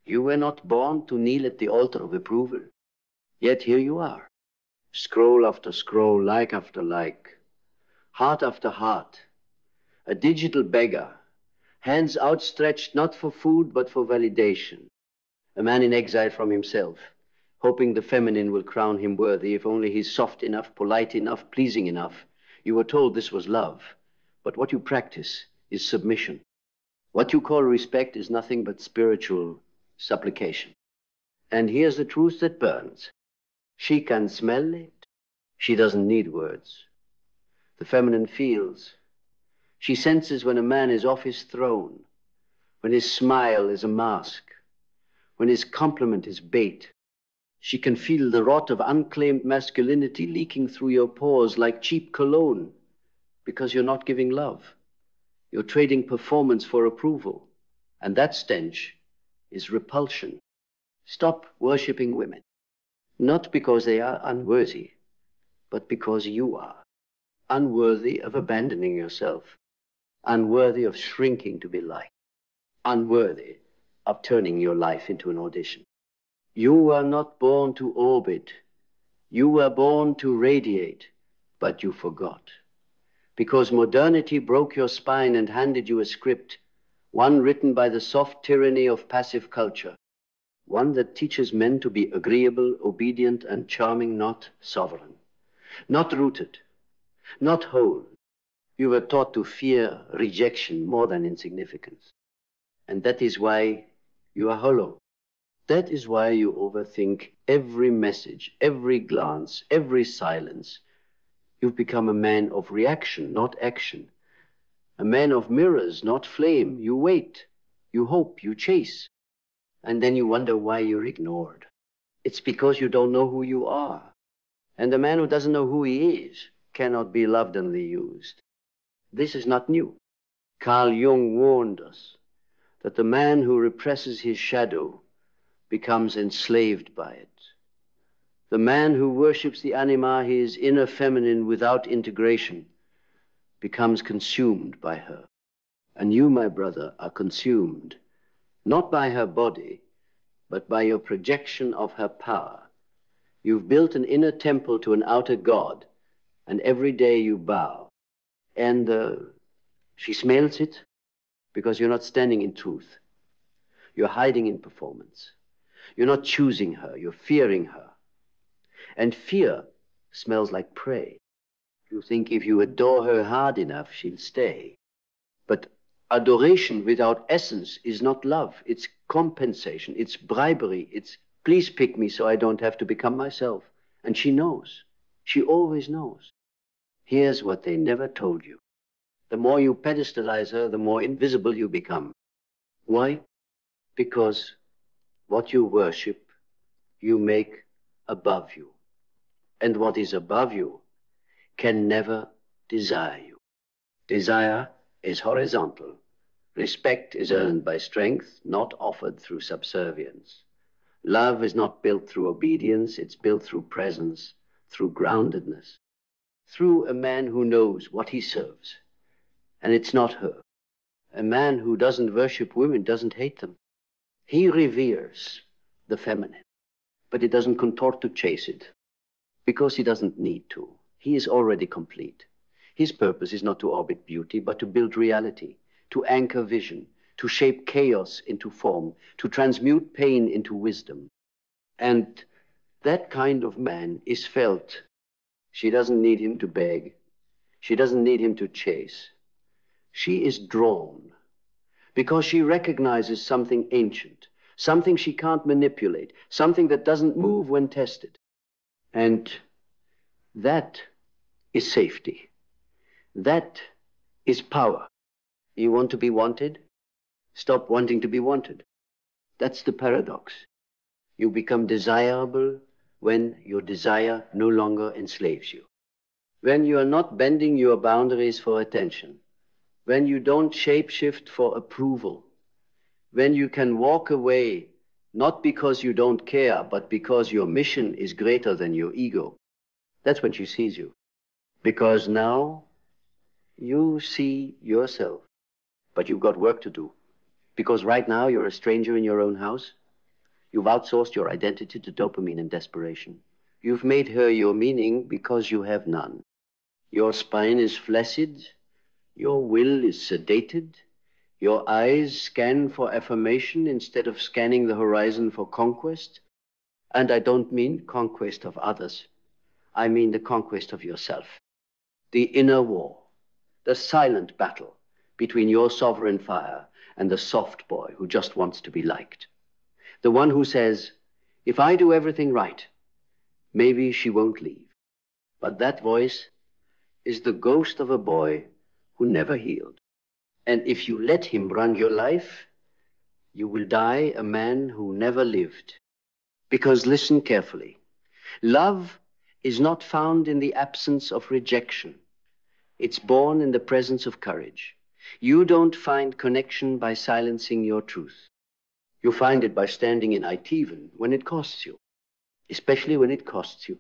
You were not born to kneel at the altar of approval. Yet here you are, scroll after scroll, like after like, heart after heart, a digital beggar, hands outstretched not for food but for validation, a man in exile from himself, hoping the feminine will crown him worthy if only he's soft enough, polite enough, pleasing enough. You were told this was love, but what you practice is submission. What you call respect is nothing but spiritual supplication. And here's the truth that burns. She can smell it. She doesn't need words. The feminine feels. She senses when a man is off his throne, when his smile is a mask, when his compliment is bait. She can feel the rot of unclaimed masculinity leaking through your pores like cheap cologne, because you're not giving love. You're trading performance for approval, and that stench is repulsion. Stop worshipping women, not because they are unworthy, but because you are unworthy of abandoning yourself, unworthy of shrinking to be liked, unworthy of turning your life into an audition. You were not born to orbit. You were born to radiate, but you forgot. Because modernity broke your spine and handed you a script, one written by the soft tyranny of passive culture, one that teaches men to be agreeable, obedient, and charming, not sovereign, not rooted, not whole. You were taught to fear rejection more than insignificance. And that is why you are hollow. That is why you overthink every message, every glance, every silence. You've become a man of reaction, not action. A man of mirrors, not flame. You wait, you hope, you chase. And then you wonder why you're ignored. It's because you don't know who you are. And a man who doesn't know who he is cannot be lovingly used. This is not new. Carl Jung warned us that the man who represses his shadow becomes enslaved by it. The man who worships the anima, his inner feminine, without integration, becomes consumed by her. And you, my brother, are consumed, not by her body, but by your projection of her power. You've built an inner temple to an outer God, and every day you bow. And she smells it because you're not standing in truth. You're hiding in performance. You're not choosing her, you're fearing her. And fear smells like prey. You think if you adore her hard enough, she'll stay. But adoration without essence is not love. It's compensation, it's bribery, it's please pick me so I don't have to become myself. And she knows. She always knows. Here's what they never told you. The more you pedestalize her, the more invisible you become. Why? Because what you worship, you make above you. And what is above you can never desire you. Desire is horizontal. Respect is earned by strength, not offered through subservience. Love is not built through obedience, it's built through presence, through groundedness, through a man who knows what he serves. And it's not her. A man who doesn't worship women doesn't hate them. He reveres the feminine, but he doesn't contort to chase it, because he doesn't need to. He is already complete. His purpose is not to orbit beauty, but to build reality, to anchor vision, to shape chaos into form, to transmute pain into wisdom. And that kind of man is felt. She doesn't need him to beg. She doesn't need him to chase. She is drawn because she recognizes something ancient, something she can't manipulate, something that doesn't move when tested. And that is safety. That is power. You want to be wanted? Stop wanting to be wanted. That's the paradox. You become desirable when your desire no longer enslaves you. When you are not bending your boundaries for attention. When you don't shapeshift for approval. When you can walk away not because you don't care, but because your mission is greater than your ego. That's when she sees you. Because now you see yourself, but you've got work to do. Because right now you're a stranger in your own house. You've outsourced your identity to dopamine and desperation. You've made her your meaning because you have none. Your spine is flaccid. Your will is sedated. Your eyes scan for affirmation instead of scanning the horizon for conquest. And I don't mean conquest of others. I mean the conquest of yourself. The inner war, the silent battle between your sovereign fire and the soft boy who just wants to be liked. The one who says, if I do everything right, maybe she won't leave. But that voice is the ghost of a boy who never healed. And if you let him run your life, you will die a man who never lived. Because listen carefully. Love is not found in the absence of rejection. It's born in the presence of courage. You don't find connection by silencing your truth. You find it by standing in it even when it costs you, especially when it costs you.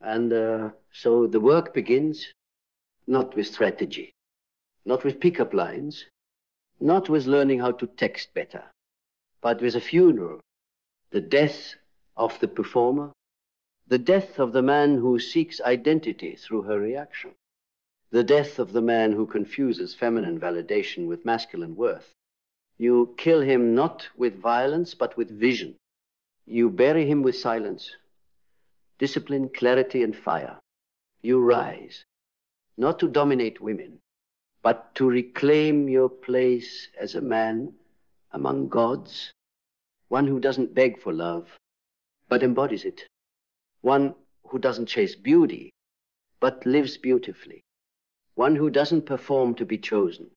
And so the work begins not with strategy, not with pickup lines, not with learning how to text better, but with a funeral, the death of the performer, the death of the man who seeks identity through her reaction, the death of the man who confuses feminine validation with masculine worth. You kill him not with violence, but with vision. You bury him with silence, discipline, clarity, and fire. You rise, not to dominate women, but to reclaim your place as a man among gods, one who doesn't beg for love, but embodies it, one who doesn't chase beauty, but lives beautifully, one who doesn't perform to be chosen,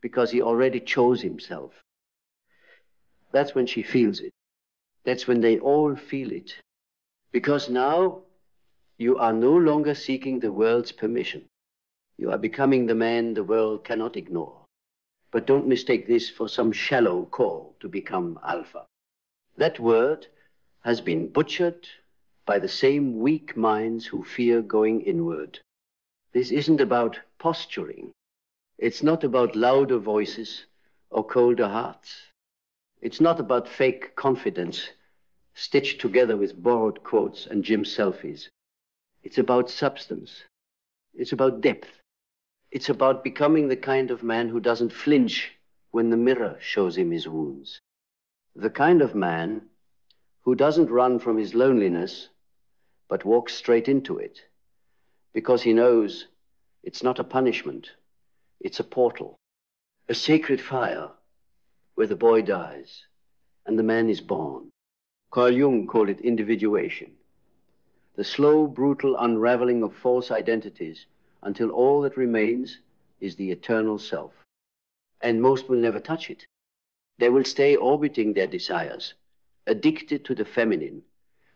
because he already chose himself. That's when she feels it. That's when they all feel it. Because now you are no longer seeking the world's permission. You are becoming the man the world cannot ignore. But don't mistake this for some shallow call to become alpha. That word has been butchered by the same weak minds who fear going inward. This isn't about posturing. It's not about louder voices or colder hearts. It's not about fake confidence stitched together with borrowed quotes and gym selfies. It's about substance. It's about depth. It's about becoming the kind of man who doesn't flinch when the mirror shows him his wounds. The kind of man who doesn't run from his loneliness, but walks straight into it, because he knows it's not a punishment, it's a portal, a sacred fire where the boy dies and the man is born. Carl Jung called it individuation, the slow, brutal unraveling of false identities until all that remains is the eternal self. And most will never touch it. They will stay orbiting their desires, addicted to the feminine,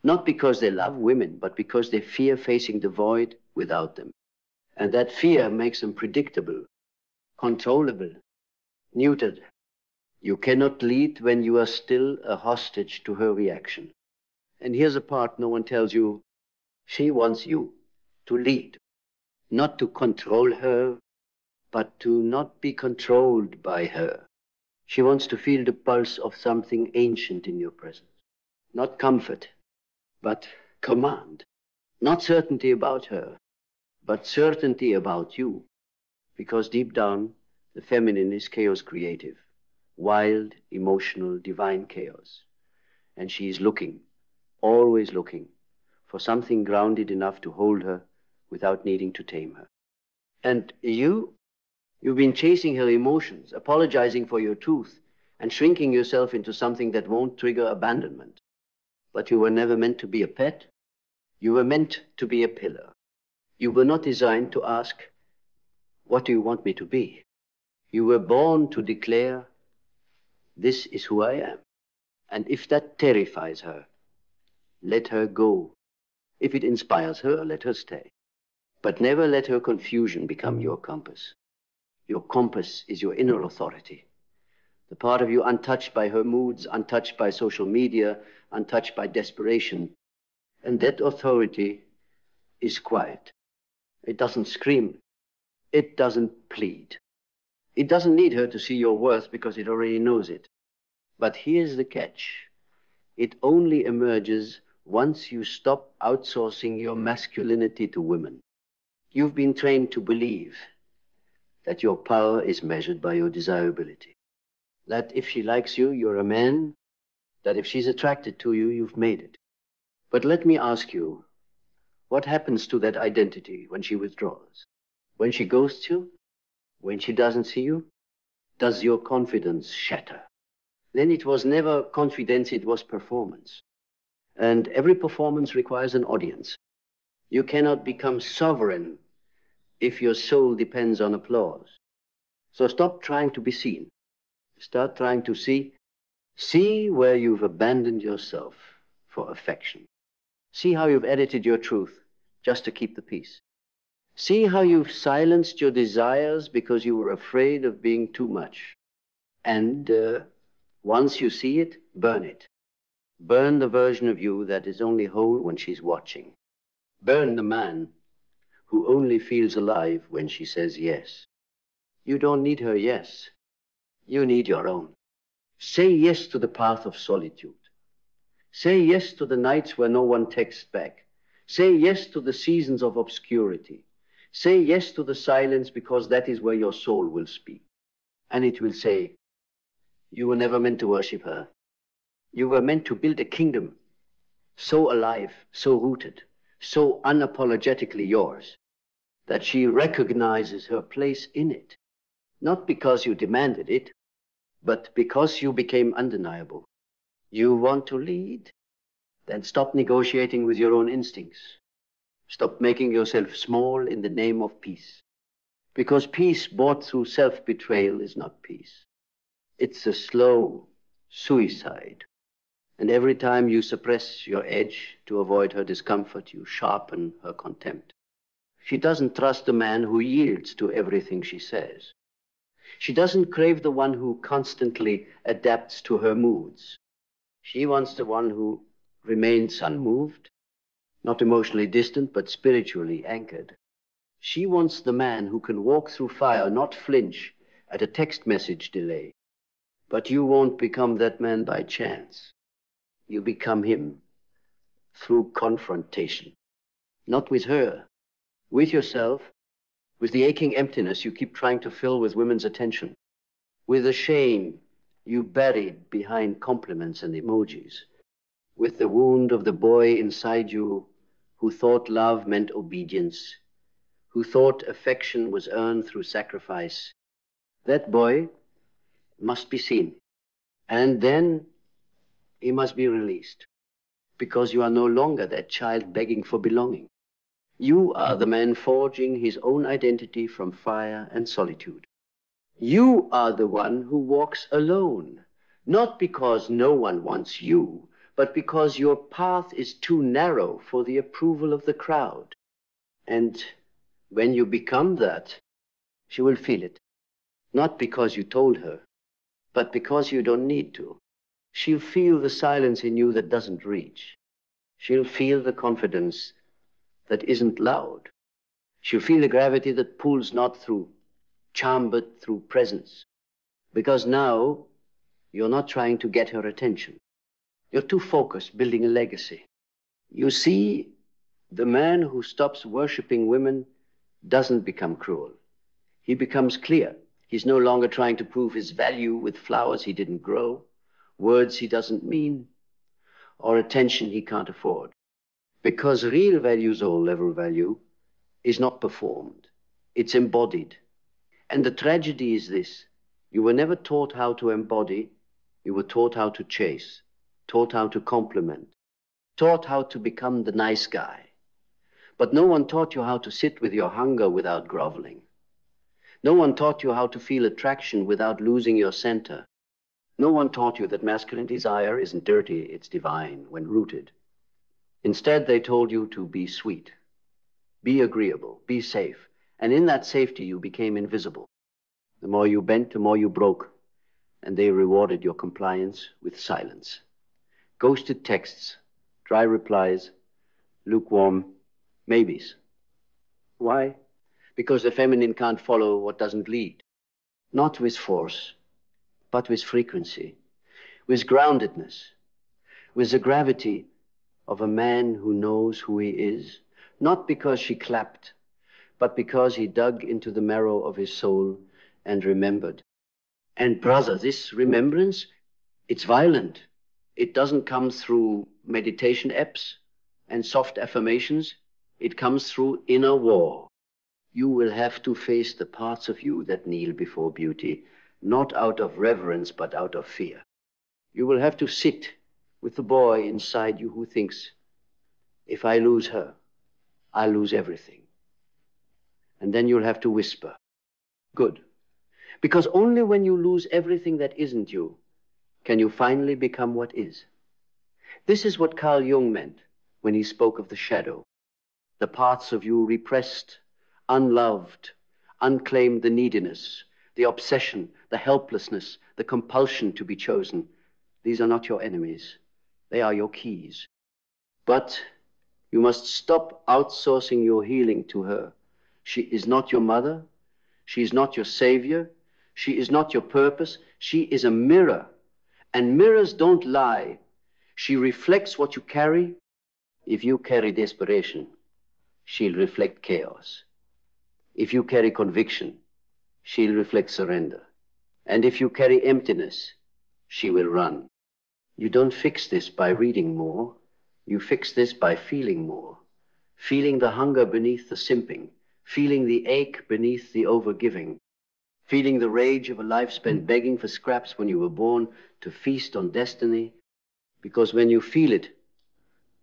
not because they love women, but because they fear facing the void without them. And that fear makes them predictable, controllable, neutered. You cannot lead when you are still a hostage to her reaction. And here's a part no one tells you. She wants you to lead, not to control her, but to not be controlled by her. She wants to feel the pulse of something ancient in your presence. Not comfort, but command. Not certainty about her, but certainty about you. Because deep down, the feminine is chaos creative, wild, emotional, divine chaos. And she is looking, always looking, for something grounded enough to hold her without needing to tame her. And you've been chasing her emotions, apologizing for your truth, and shrinking yourself into something that won't trigger abandonment. But you were never meant to be a pet. You were meant to be a pillar. You were not designed to ask, what do you want me to be? You were born to declare, this is who I am. And if that terrifies her, let her go. If it inspires her, let her stay. But never let her confusion become your compass. Your compass is your inner authority. The part of you untouched by her moods, untouched by social media, untouched by desperation. And that authority is quiet. It doesn't scream. It doesn't plead. It doesn't need her to see your worth because it already knows it. But here's the catch. It only emerges once you stop outsourcing your masculinity to women. You've been trained to believe that your power is measured by your desirability. That if she likes you, you're a man. That if she's attracted to you, you've made it. But let me ask you, what happens to that identity when she withdraws? When she ghosts you? When she doesn't see you? Does your confidence shatter? Then it was never confidence, it was performance. And every performance requires an audience. You cannot become sovereign if your soul depends on applause. So stop trying to be seen. Start trying to see. See where you've abandoned yourself for affection. See how you've edited your truth just to keep the peace. See how you've silenced your desires because you were afraid of being too much. And once you see it, burn it. Burn the version of you that is only whole when she's watching. Burn the man who only feels alive when she says yes. You don't need her yes. You need your own. Say yes to the path of solitude. Say yes to the nights where no one texts back. Say yes to the seasons of obscurity. Say yes to the silence because that is where your soul will speak. And it will say, you were never meant to worship her. You were meant to build a kingdom so alive, so rooted, so unapologetically yours, that she recognizes her place in it. Not because you demanded it, but because you became undeniable. You want to lead? Then stop negotiating with your own instincts. Stop making yourself small in the name of peace. Because peace bought through self-betrayal is not peace. It's a slow suicide. And every time you suppress your edge to avoid her discomfort, you sharpen her contempt. She doesn't trust the man who yields to everything she says. She doesn't crave the one who constantly adapts to her moods. She wants the one who remains unmoved, not emotionally distant, but spiritually anchored. She wants the man who can walk through fire, not flinch at a text message delay. But you won't become that man by chance. You become him through confrontation. Not with her, with yourself, with the aching emptiness you keep trying to fill with women's attention, with the shame you buried behind compliments and emojis, with the wound of the boy inside you who thought love meant obedience, who thought affection was earned through sacrifice. That boy must be seen, and then he must be released, because you are no longer that child begging for belonging. You are the man forging his own identity from fire and solitude. You are the one who walks alone, not because no one wants you, but because your path is too narrow for the approval of the crowd. And when you become that, she will feel it. Not because you told her, but because you don't need to. She'll feel the silence in you that doesn't reach. She'll feel the confidence that isn't loud. She'll feel the gravity that pulls not through charm, but through presence. Because now, you're not trying to get her attention. You're too focused building a legacy. You see, the man who stops worshiping women doesn't become cruel. He becomes clear. He's no longer trying to prove his value with flowers he didn't grow, words he doesn't mean, or attention he can't afford. Because real value, soul-level value, is not performed. It's embodied. And the tragedy is this. You were never taught how to embody. You were taught how to chase, taught how to compliment, taught how to become the nice guy. But no one taught you how to sit with your hunger without groveling. No one taught you how to feel attraction without losing your center. No one taught you that masculine desire isn't dirty, it's divine when rooted. Instead, they told you to be sweet, be agreeable, be safe. And in that safety, you became invisible. The more you bent, the more you broke. And they rewarded your compliance with silence. Ghosted texts, dry replies, lukewarm maybes. Why? Because the feminine can't follow what doesn't lead. Not with force, but with frequency, with groundedness, with the gravity of a man who knows who he is, not because she clapped, but because he dug into the marrow of his soul and remembered. And brother, this remembrance, it's violent. It doesn't come through meditation apps and soft affirmations. It comes through inner war. You will have to face the parts of you that kneel before beauty, not out of reverence, but out of fear. You will have to sit with the boy inside you who thinks, if I lose her, I'll lose everything. And then you'll have to whisper, good. Because only when you lose everything that isn't you, can you finally become what is. This is what Carl Jung meant when he spoke of the shadow. The parts of you repressed, unloved, unclaimed, the neediness, the obsession, the helplessness, the compulsion to be chosen. These are not your enemies. They are your keys. But you must stop outsourcing your healing to her. She is not your mother. She is not your savior. She is not your purpose. She is a mirror. And mirrors don't lie. She reflects what you carry. If you carry desperation, she'll reflect chaos. If you carry conviction, she'll reflect surrender. And if you carry emptiness, she will run. You don't fix this by reading more. You fix this by feeling more. Feeling the hunger beneath the simping. Feeling the ache beneath the overgiving. Feeling the rage of a life spent begging for scraps when you were born to feast on destiny. Because when you feel it,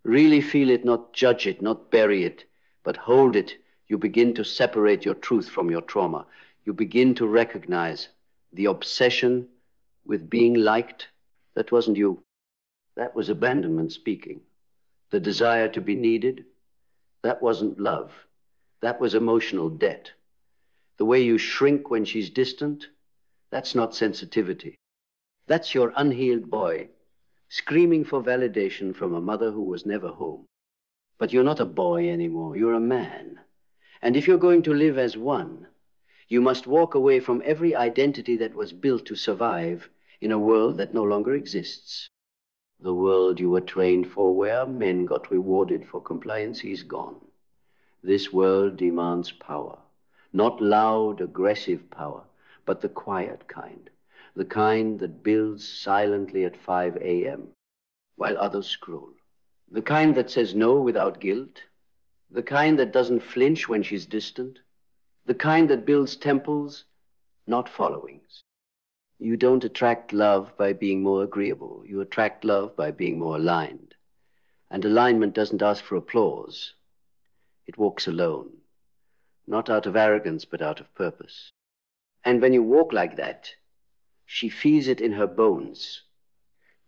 really feel it, not judge it, not bury it, but hold it, you begin to separate your truth from your trauma. You begin to recognize the obsession with being liked. That wasn't you. That was abandonment speaking. The desire to be needed, that wasn't love. That was emotional debt. The way you shrink when she's distant, that's not sensitivity. That's your unhealed boy screaming for validation from a mother who was never home. But you're not a boy anymore, you're a man. And if you're going to live as one, you must walk away from every identity that was built to survive in a world that no longer exists. The world you were trained for, where men got rewarded for compliance, is gone. This world demands power. Not loud, aggressive power, but the quiet kind. The kind that builds silently at 5 a.m. while others scroll. The kind that says no without guilt. The kind that doesn't flinch when she's distant. The kind that builds temples, not followings. You don't attract love by being more agreeable. You attract love by being more aligned. And alignment doesn't ask for applause. It walks alone. Not out of arrogance, but out of purpose. And when you walk like that, she feels it in her bones.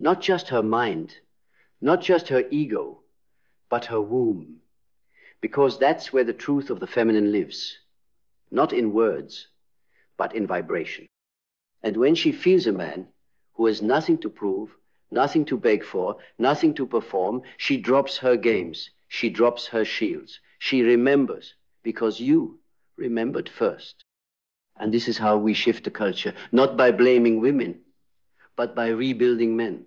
Not just her mind, not just her ego, but her womb. Because that's where the truth of the feminine lives. Not in words, but in vibration. And when she feels a man who has nothing to prove, nothing to beg for, nothing to perform, she drops her games. She drops her shields. She remembers, because you remembered first. And this is how we shift the culture, not by blaming women, but by rebuilding men.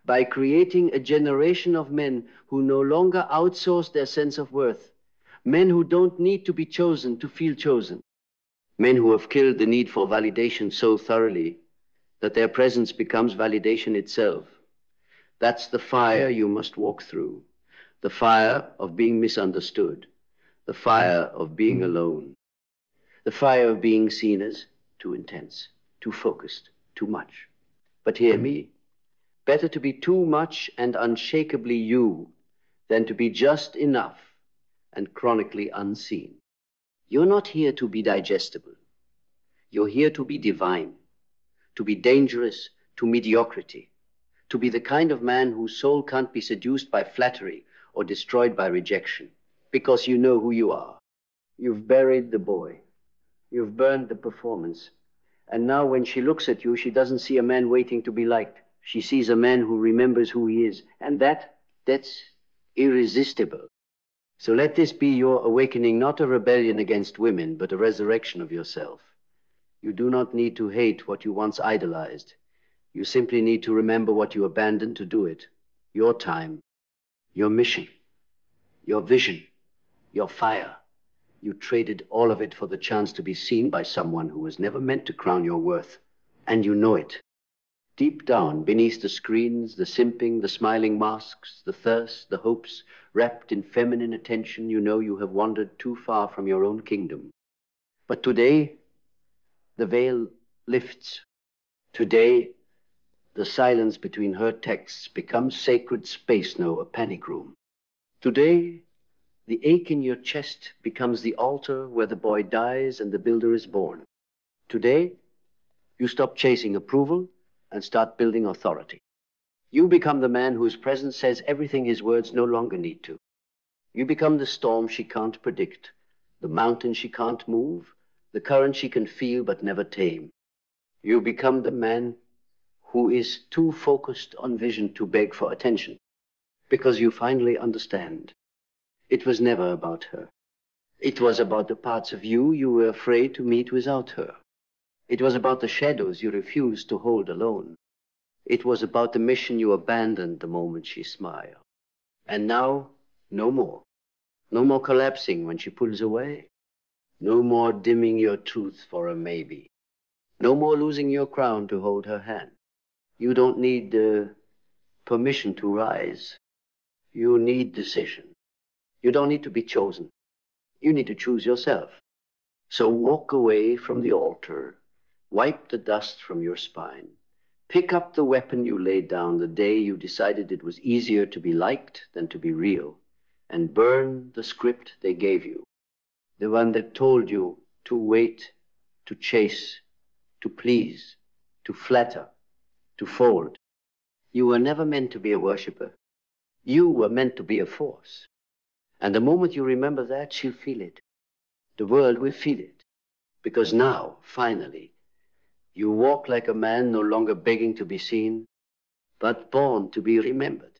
By creating a generation of men who no longer outsource their sense of worth. Men who don't need to be chosen to feel chosen. Men who have killed the need for validation so thoroughly that their presence becomes validation itself. That's the fire you must walk through. The fire of being misunderstood. The fire of being alone. The fire of being seen as too intense, too focused, too much. But hear me. Better to be too much and unshakably you than to be just enough and chronically unseen. You're not here to be digestible. You're here to be divine, to be dangerous to mediocrity, to be the kind of man whose soul can't be seduced by flattery or destroyed by rejection, because you know who you are. You've buried the boy. You've burned the performance. And now when she looks at you, she doesn't see a man waiting to be liked. She sees a man who remembers who he is. And that's irresistible. So let this be your awakening, not a rebellion against women, but a resurrection of yourself. You do not need to hate what you once idolized. You simply need to remember what you abandoned to do it. your time, your mission, your vision, your fire. You traded all of it for the chance to be seen by someone who was never meant to crown your worth. And you know it. Deep down, beneath the screens, the simping, the smiling masks, the thirst, the hopes, wrapped in feminine attention, you know you have wandered too far from your own kingdom. But today, the veil lifts. Today, the silence between her texts becomes sacred space, no, a panic room. Today, the ache in your chest becomes the altar where the boy dies and the builder is born. Today, you stop chasing approval and start building authority. You become the man whose presence says everything his words no longer need to. You become the storm she can't predict, the mountain she can't move, the current she can feel but never tame. You become the man who is too focused on vision to beg for attention, because you finally understand. It was never about her. It was about the parts of you you were afraid to meet without her. It was about the shadows you refused to hold alone. It was about the mission you abandoned the moment she smiled. And now, no more. No more collapsing when she pulls away. No more dimming your truth for a maybe. No more losing your crown to hold her hand. You don't need permission to rise. You need decision. You don't need to be chosen. You need to choose yourself. So walk away from the altar. Wipe the dust from your spine. Pick up the weapon you laid down the day you decided it was easier to be liked than to be real, and burn the script they gave you, the one that told you to wait, to chase, to please, to flatter, to fold. You were never meant to be a worshiper. You were meant to be a force. And the moment you remember that, she'll feel it. The world will feel it. Because now, finally, you walk like a man no longer begging to be seen, but born to be remembered.